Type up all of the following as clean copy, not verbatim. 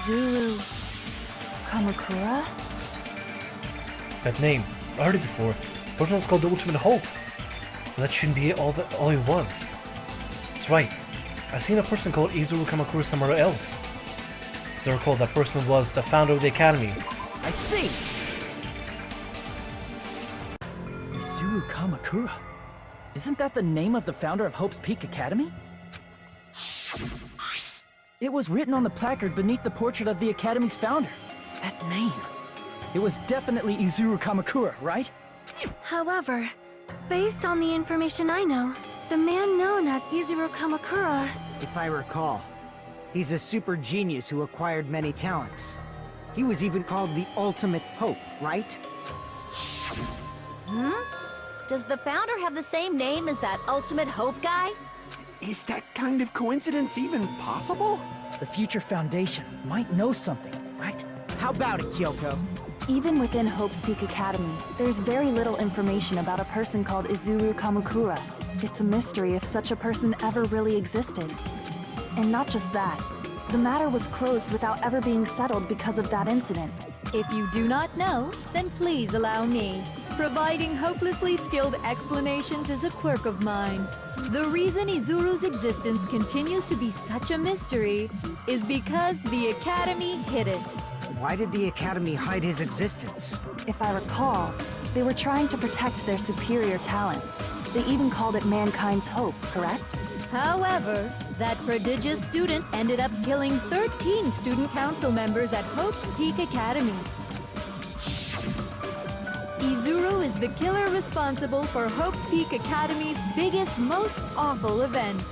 Izuru Kamukura? That name, I heard it before. What was called the Ultimate Hope? But that shouldn't be all it was. That's right. I've seen a person called Izuru Kamukura somewhere else. As I recall, that person was the founder of the academy. I see! Izuru Kamukura? Isn't that the name of the founder of Hope's Peak Academy? It was written on the placard beneath the portrait of the Academy's founder. That name. It was definitely Izuru Kamukura, right? However, based on the information I know, the man known as Izuru Kamukura... If I recall, he's a super genius who acquired many talents. He was even called the Ultimate Hope, right? Does the founder have the same name as that Ultimate Hope guy? Is that kind of coincidence even possible? The future foundation might know something, right? How about it, Kyoko? Even within Hope's Peak Academy, there's very little information about a person called Izuru Kamukura. It's a mystery if such a person ever really existed. And not just that, the matter was closed without ever being settled because of that incident. If you do not know, then please allow me. Providing hopelessly skilled explanations is a quirk of mine. The reason Izuru's existence continues to be such a mystery is because the Academy hid it. Why did the Academy hide his existence? If I recall, they were trying to protect their superior talent. They even called it mankind's hope, correct? However, that prodigious student ended up killing 13 student council members at Hope's Peak Academy. Izuru is the killer responsible for Hope's Peak Academy's biggest, most awful event.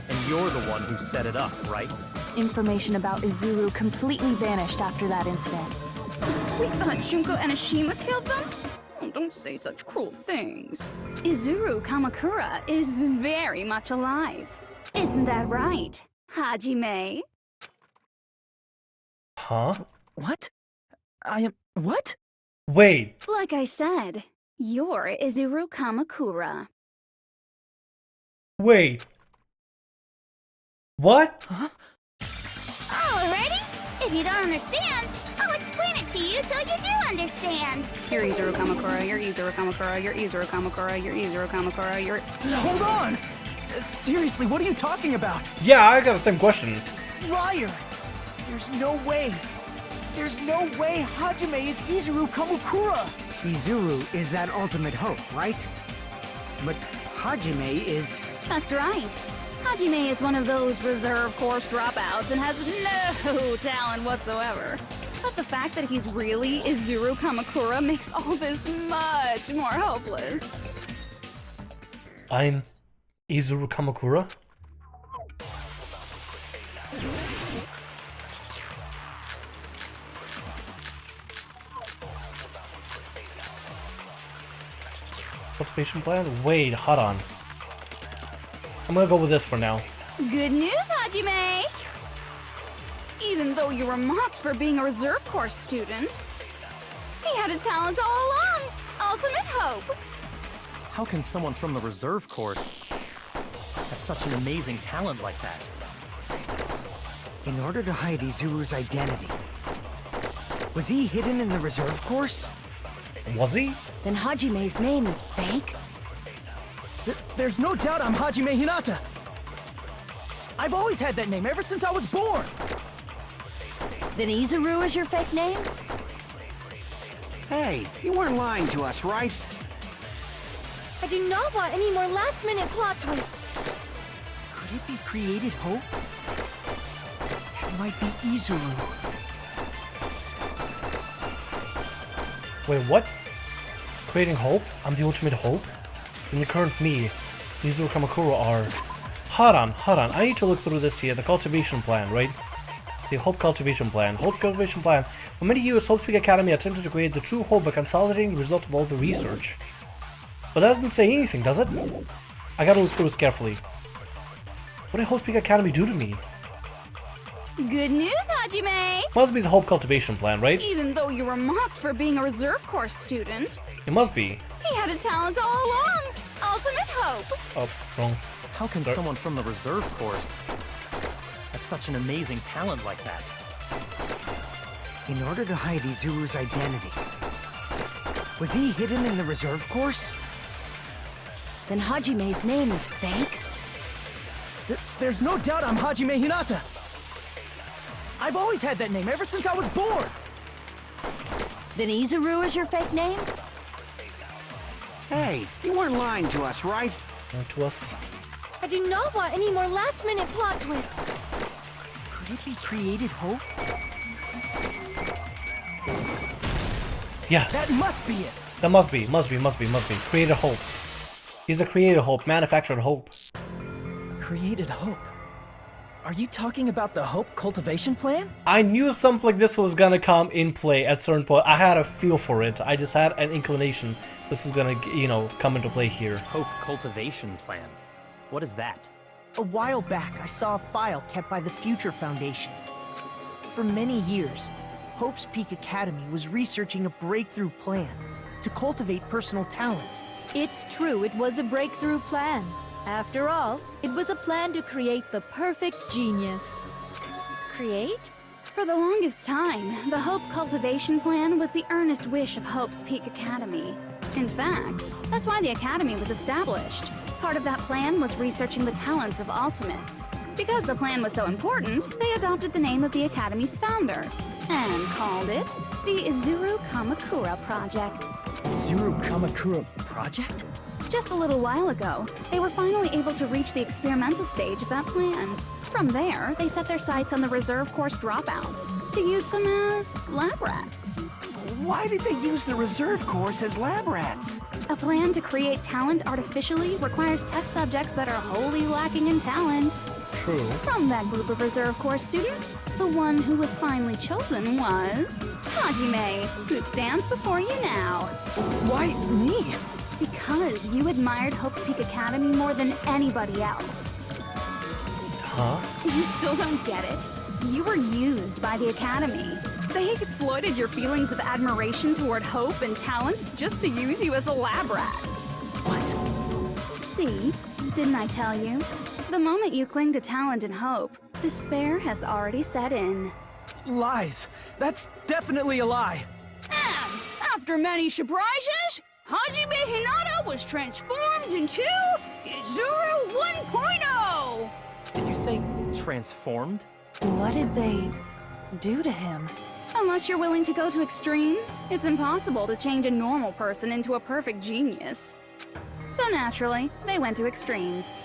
And you're the one who set it up, right? Information about Izuru completely vanished after that incident. We thought Junko Enoshima killed them? Oh, don't say such cruel things. Izuru Kamakura is very much alive. Isn't that right, Hajime? Huh? What? What? Wait. Like I said, you're Izuru Kamakura. Wait. What? Huh? Alrighty? If you don't understand, I'll explain it to you till you do understand. You're Izuru Kamakura, you're Izuru Kamakura, you're Izuru Kamakura, you're Izuru Kamakura, you're... Hold on! Seriously, what are you talking about? Yeah, I got the same question. Liar! There's no way! There's no way Hajime is Izuru Kamukura! Izuru is that Ultimate Hope, right? But Hajime is... That's right. Hajime is one of those reserve course dropouts and has no talent whatsoever. But the fact that he's really Izuru Kamakura makes all this much more hopeless. I'm Izuru Kamakura? Cultivation plan? Wait, hold on. I'm gonna go with this for now. Good news, Hajime! Even though you were mocked for being a reserve course student, he had a talent all along! Ultimate Hope! How can someone from the reserve course have such an amazing talent like that? In order to hide Izuru's identity, was he hidden in the reserve course? Was he? Then Hajime's name is fake? There's no doubt I'm Hajime Hinata! I've always had that name ever since I was born! Then Izuru is your fake name? Hey, you weren't lying to us, right? I do not want any more last-minute plot twists. Could it be Created Hope? It might be Izuru. Wait, what? Creating hope? I'm the ultimate hope? And the current me, Izuru Kamakura are... Hold on. I need to look through this here. The cultivation plan, right? The Hope Cultivation Plan. Hope Cultivation Plan. For many years, Hope's Peak Academy attempted to create the true hope by consolidating the result of all the research. But that doesn't say anything, does it? I gotta look through this carefully. What did Hope's Peak Academy do to me? Good news, Hajime! Must be the Hope Cultivation Plan, right? Even though you were mocked for being a reserve course student, It must be. he had a talent all along! Ultimate Hope! Oh, wrong. How can Sorry. someone from the reserve course have such an amazing talent like that? In order to hide Izuru's identity. Was he hidden in the reserve course? Then Hajime's name is fake? There's no doubt I'm Hajime Hinata. I've always had that name ever since I was born. Then Izuru is your fake name? Hey, you weren't lying to us, right? To us. I do not want any more last-minute plot twists. Could it be created hope? Yeah, That must be it. that must be. Created hope. He's a created hope, manufactured hope. Created hope. Are you talking about the hope cultivation plan? I knew something like this was gonna come in play at certain point. I had a feel for it. I just had an inclination this is gonna, you know, come into play here. Hope cultivation plan. What is that? A while back, I saw a file kept by the Future Foundation. For many years, Hope's Peak Academy was researching a breakthrough plan to cultivate personal talent. It's true, it was a breakthrough plan. After all, it was a plan to create the perfect genius. Create? For the longest time, the Hope Cultivation Plan was the earnest wish of Hope's Peak Academy. In fact, that's why the Academy was established. Part of that plan was researching the talents of Ultimates. Because the plan was so important, they adopted the name of the Academy's founder and called it the Izuru Kamukura Project. Izuru Kamakura Project? Just a little while ago, they were finally able to reach the experimental stage of that plan. From there, they set their sights on the reserve course dropouts to use them as lab rats. Why did they use the reserve course as lab rats? A plan to create talent artificially requires test subjects that are wholly lacking in talent. True. From that group of reserve course students, the one who was finally chosen was Hajime, who stands before you now. Why me? Because you admired Hope's Peak Academy more than anybody else. Huh? You still don't get it? You were used by the Academy. They exploited your feelings of admiration toward hope and talent just to use you as a lab rat. What? See? Didn't I tell you? The moment you cling to talent and hope, despair has already set in. Lies. That's definitely a lie. And after many surprises, Hajime Hinata was transformed into Izuru 1.0! Did you say transformed? What did they do to him? Unless you're willing to go to extremes, it's impossible to change a normal person into a perfect genius. So naturally, they went to extremes.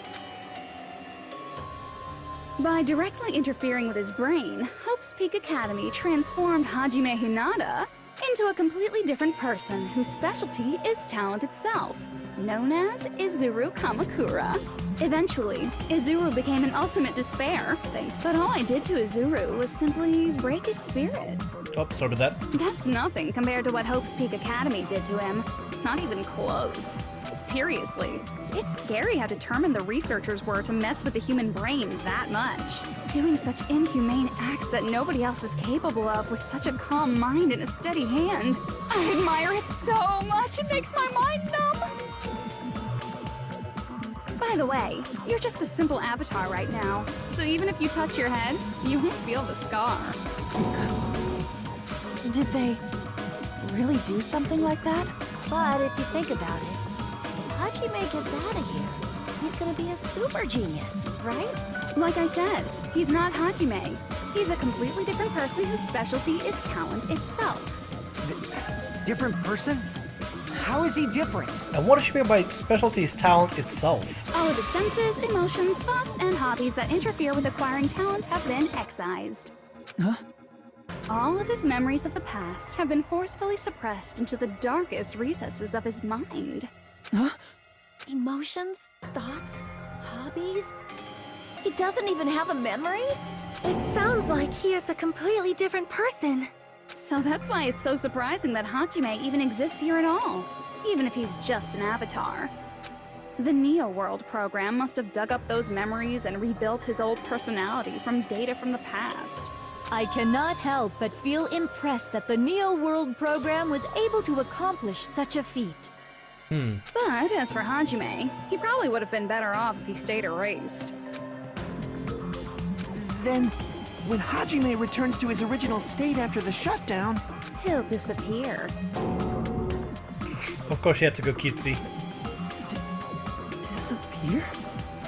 By directly interfering with his brain, Hope's Peak Academy transformed Hajime Hinata into a completely different person whose specialty is talent itself, known as Izuru Kamakura. Eventually, Izuru became an ultimate despair, but all I did to Izuru was simply break his spirit. Oh, so did that. That's nothing compared to what Hope's Peak Academy did to him. Not even close. Seriously, it's scary how determined the researchers were to mess with the human brain that much. Doing such inhumane acts that nobody else is capable of with such a calm mind and a steady hand. I admire it so much, it makes my mind numb. By the way, you're just a simple avatar right now, so even if you touch your head, you won't feel the scar. Did they really do something like that? But if you think about it, if Hajime gets out of here, he's gonna be a super genius, right? Like I said, he's not Hajime. He's a completely different person whose specialty is talent itself. Different person? How is he different? And what does she mean by specialty is talent itself? All of his senses, emotions, thoughts, and hobbies that interfere with acquiring talent have been excised. Huh? All of his memories of the past have been forcefully suppressed into the darkest recesses of his mind. Huh? Emotions? Thoughts? Hobbies? He doesn't even have a memory? It sounds like he is a completely different person. So that's why it's so surprising that Hajime even exists here at all, even if he's just an avatar. The Neo World program must have dug up those memories and rebuilt his old personality from data from the past. I cannot help but feel impressed that the Neo World program was able to accomplish such a feat. But as for Hajime, he probably would have been better off if he stayed erased. Then, when Hajime returns to his original state after the shutdown... He'll disappear. Of course, she had to go cutesy. Disappear?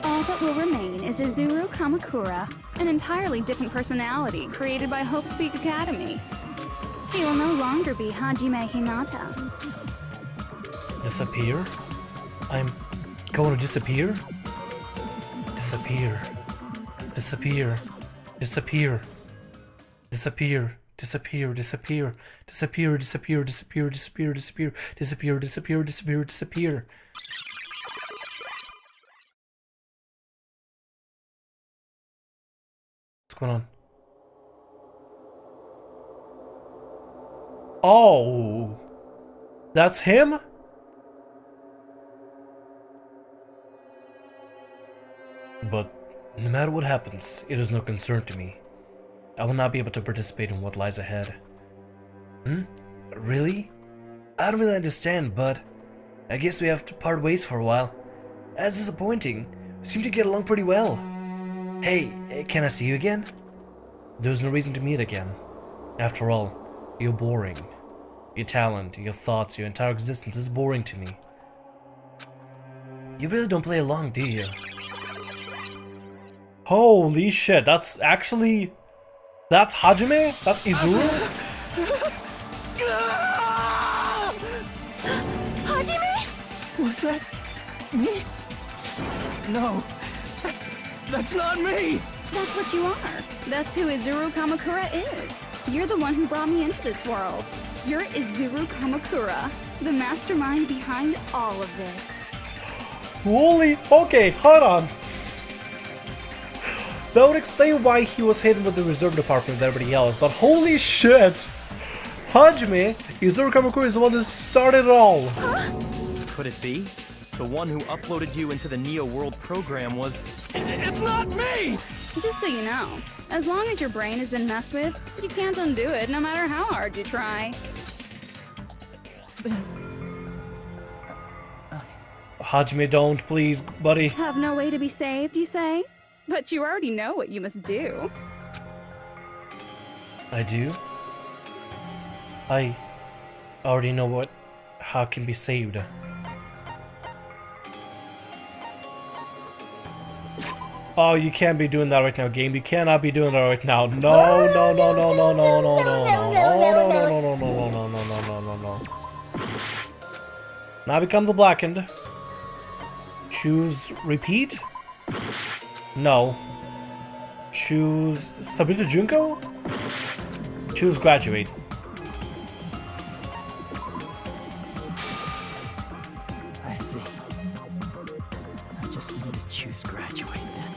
All that will remain is Izuru Kamukura, an entirely different personality created by Hope's Peak Academy. He will no longer be Hajime Hinata. Disappear? I'm going to disappear? Disappear. Disappear. Disappear. Disappear. Disappear. Disappear. Disappear. Disappear. Disappear. Disappear. Disappear. Disappear. Disappear. Disappear. Disappear. What's going on? Oh, that's him? But no matter what happens, it is no concern to me. I will not be able to participate in what lies ahead. Really? I don't really understand, but I guess we have to part ways for a while. That's disappointing. We seem to get along pretty well. Hey, can I see you again? There's no reason to meet again. After all, you're boring. Your talent, your thoughts, your entire existence is boring to me. You really don't play along, do you? Holy shit, that's actually... That's Hajime? That's Izuru? Hajime? Was that me? No, that's not me! That's what you are. That's who Izuru Kamukura is. You're the one who brought me into this world. You're Izuru Kamukura, the mastermind behind all of this. Holy... Okay, hold on. That would explain why he was hidden with the reserve department with everybody else, but holy shit! Hajime, Izuru Kamukura is the one who started it all. Could it be? The one who uploaded you into the Neo World program was... It's not me! Just so you know, as long as your brain has been messed with, you can't undo it no matter how hard you try. Hajime, don't, please, buddy. Have no way to be saved, you say? But you already know what you must do. I do? I already know how it can be saved. Oh, you can't be doing that right now, game. You cannot be doing that right now. No, no, no, no, no, no, no, no, no, no, no, no, no, no, no, no, no, no, no, no. Now become the blackened. Choose repeat? No. Choose submit to Junko? Choose graduate. I see. I just need to choose graduate then.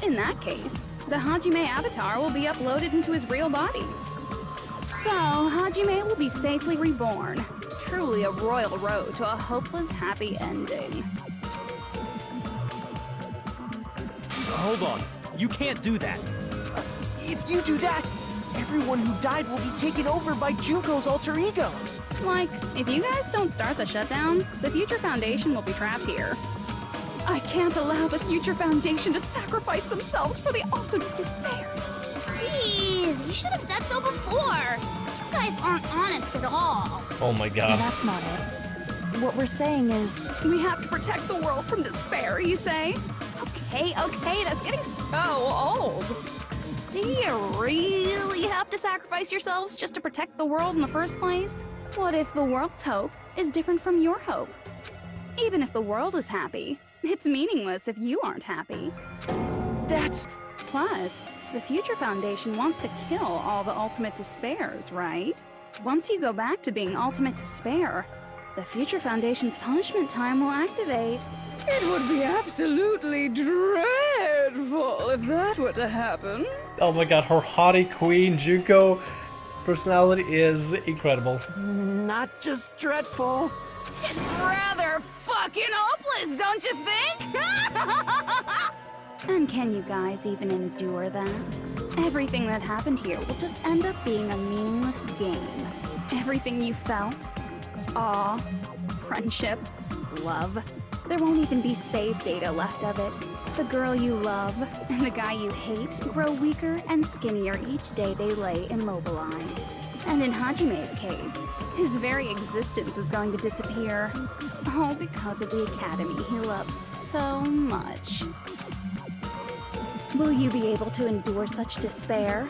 In that case, the Hajime avatar will be uploaded into his real body. So, Hajime will be safely reborn. Truly a royal road to a hopeless happy ending. Hold on. You can't do that. If you do that, everyone who died will be taken over by Junko's alter ego. Like, if you guys don't start the shutdown, the Future Foundation will be trapped here. I can't allow the Future Foundation to sacrifice themselves for the ultimate despairs. Jeez, you should have said so before. You guys aren't honest at all. Oh my god. That's not it. What we're saying is... We have to protect the world from despair, you say? Okay, that's getting so old. Do you really have to sacrifice yourselves just to protect the world in the first place? What if the world's hope is different from your hope? Even if the world is happy, it's meaningless if you aren't happy. That's... Plus, the Future Foundation wants to kill all the ultimate despairs, right? Once you go back to being ultimate despair, the Future Foundation's punishment time will activate. It would be absolutely dreadful if that were to happen. Oh my god, her haughty queen Junko personality is incredible. not just dreadful. It's rather fucking hopeless, don't you think? And can you guys even endure that? Everything that happened here will just end up being a meaningless game. Everything you felt, awe, friendship, love, there won't even be save data left of it. The girl you love and the guy you hate grow weaker and skinnier each day they lay immobilized. And in Hajime's case, his very existence is going to disappear. All because of the academy he loves so much. Will you be able to endure such despair?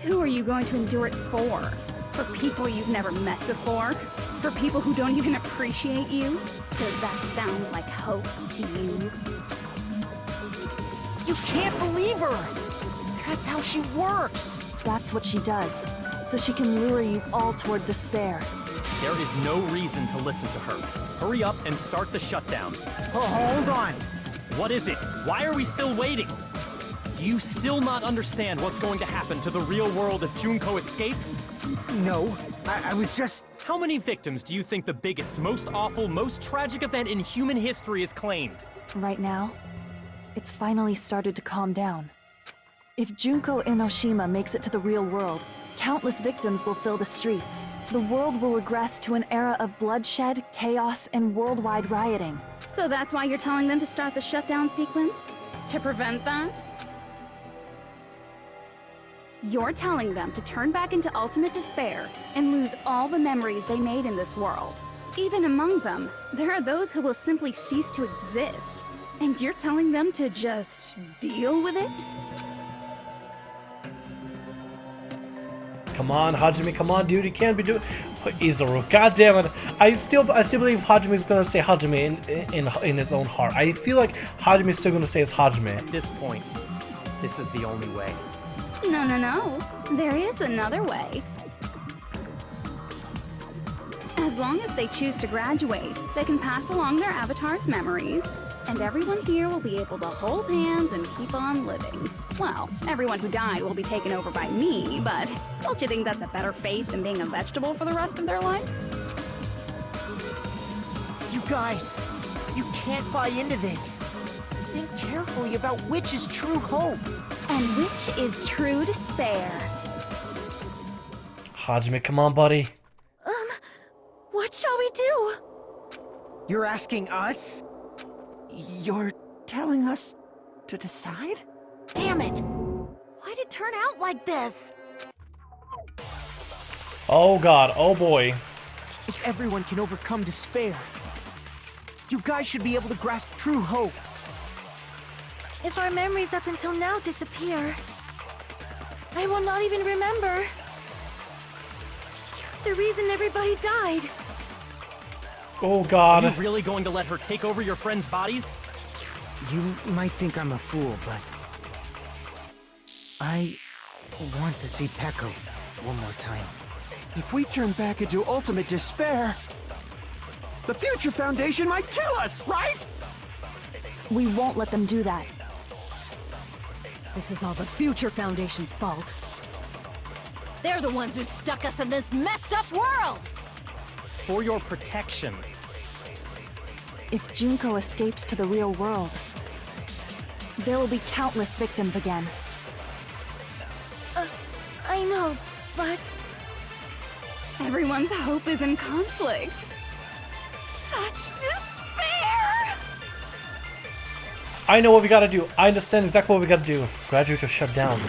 Who are you going to endure it for? For people you've never met before? For people who don't even appreciate you? Does that sound like hope to you? You can't believe her! That's how she works! That's what she does, so she can lure you all toward despair. There is no reason to listen to her. Hurry up and start the shutdown. Oh, hold on! What is it? Why are we still waiting? Do you still not understand what's going to happen to the real world if Junko escapes? No, I was just... How many victims do you think the biggest, most awful, most tragic event in human history has claimed? Right now, it's finally started to calm down. If Junko Enoshima makes it to the real world, countless victims will fill the streets. The world will regress to an era of bloodshed, chaos, and worldwide rioting. So that's why you're telling them to start the shutdown sequence? To prevent that? You're telling them to turn back into ultimate despair and lose all the memories they made in this world. Even among them, there are those who will simply cease to exist. And you're telling them to just deal with it? Come on, Hajime, come on, dude, you can't be doing... Izuru, god damn it. I still believe Hajime's gonna say Hajime in his own heart. I feel like Hajime's still gonna say it's Hajime. At this point, this is the only way. No. There is another way. As long as they choose to graduate, they can pass along their avatar's memories, and everyone here will be able to hold hands and keep on living. Well, everyone who died will be taken over by me, but don't you think that's a better fate than being a vegetable for the rest of their life? You guys, you can't buy into this. Think carefully about which is true hope. And which is true despair. Hajime, come on, buddy. What shall we do? You're asking us? You're telling us to decide? Damn it! Why'd it turn out like this? Oh god, oh boy. If everyone can overcome despair, you guys should be able to grasp true hope. If our memories up until now disappear, I will not even remember the reason everybody died. Oh god. Are you really going to let her take over your friends' bodies? You might think I'm a fool, but I want to see Peko one more time. If we turn back into ultimate despair, the Future Foundation might kill us, right? We won't let them do that. This is all the Future Foundation's fault. They're the ones who stuck us in this messed up world! For your protection. If Junko escapes to the real world, there will be countless victims again. I know, but... Everyone's hope is in conflict. Such despair! I know what we gotta do. I understand exactly what we gotta do. Graduate or shut down.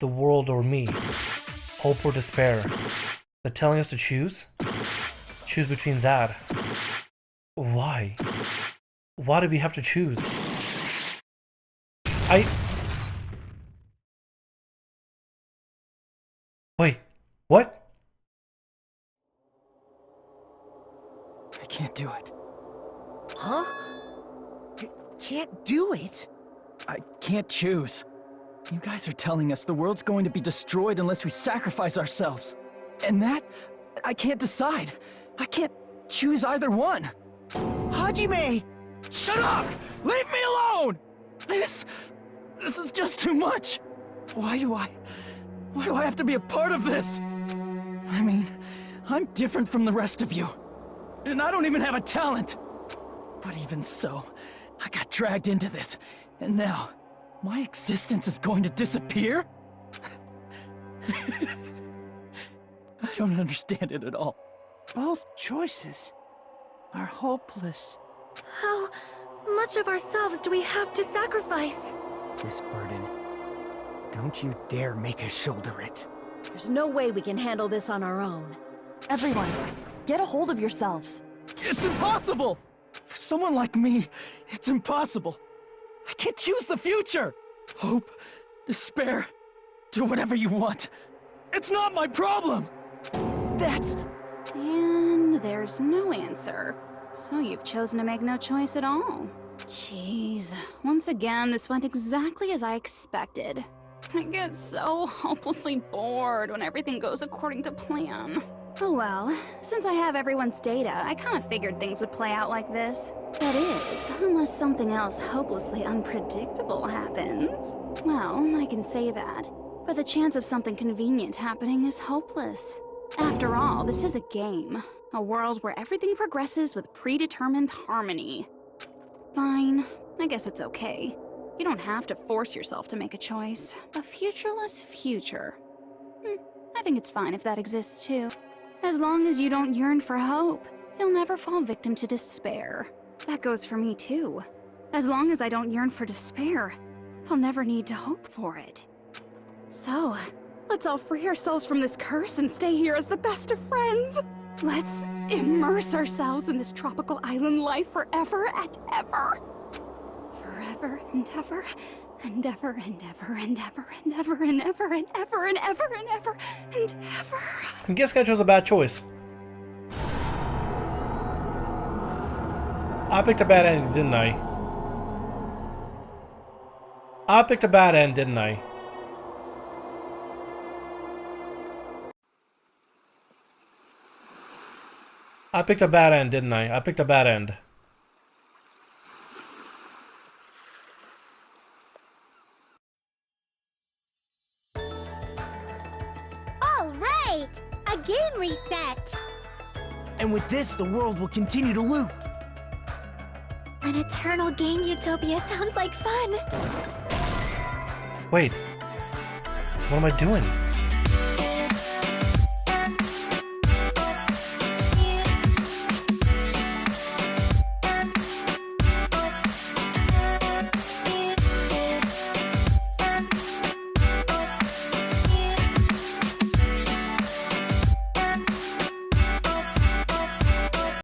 The world or me. Hope or despair. They're telling us to choose? Choose between that. Why? Why do we have to choose? Wait, what? I can't do it. Huh? Can't do it? I can't choose. You guys are telling us the world's going to be destroyed unless we sacrifice ourselves. And that, I can't decide. I can't choose either one. Hajime! Shut up! Leave me alone! This is just too much. Why do I have to be a part of this? I mean, I'm different from the rest of you. And I don't even have a talent. But even so, I got dragged into this. And now, my existence is going to disappear? I don't understand it at all. Both choices are hopeless. How much of ourselves do we have to sacrifice? This burden. Don't you dare make us shoulder it. There's no way we can handle this on our own. Everyone, get a hold of yourselves. It's impossible! For someone like me, it's impossible. I can't choose the future! Hope, despair, do whatever you want. It's not my problem! That's... And there's no answer. So you've chosen to make no choice at all. Jeez, once again, this went exactly as I expected. I get so hopelessly bored when everything goes according to plan. Oh well, since I have everyone's data, I kind of figured things would play out like this. That is, unless something else hopelessly unpredictable happens. Well, I can say that, but the chance of something convenient happening is hopeless. After all, this is a game. A world where everything progresses with predetermined harmony. Fine, I guess it's okay. You don't have to force yourself to make a choice. A futureless future. I think it's fine if that exists too. As long as you don't yearn for hope, you'll never fall victim to despair. That goes for me too. As long as I don't yearn for despair, I'll never need to hope for it. So, let's all free ourselves from this curse and stay here as the best of friends. Let's immerse ourselves in this tropical island life forever and ever. Forever and ever, and ever and ever and ever and ever and ever and ever and ever and ever and ever. I guess I chose a bad choice. I picked a bad ending, didn't I? I picked a bad end, didn't I? I picked a bad end, didn't I? I picked a bad end. All right! A game reset! And with this, the world will continue to loop. An eternal game utopia sounds like fun. Wait. What am I doing?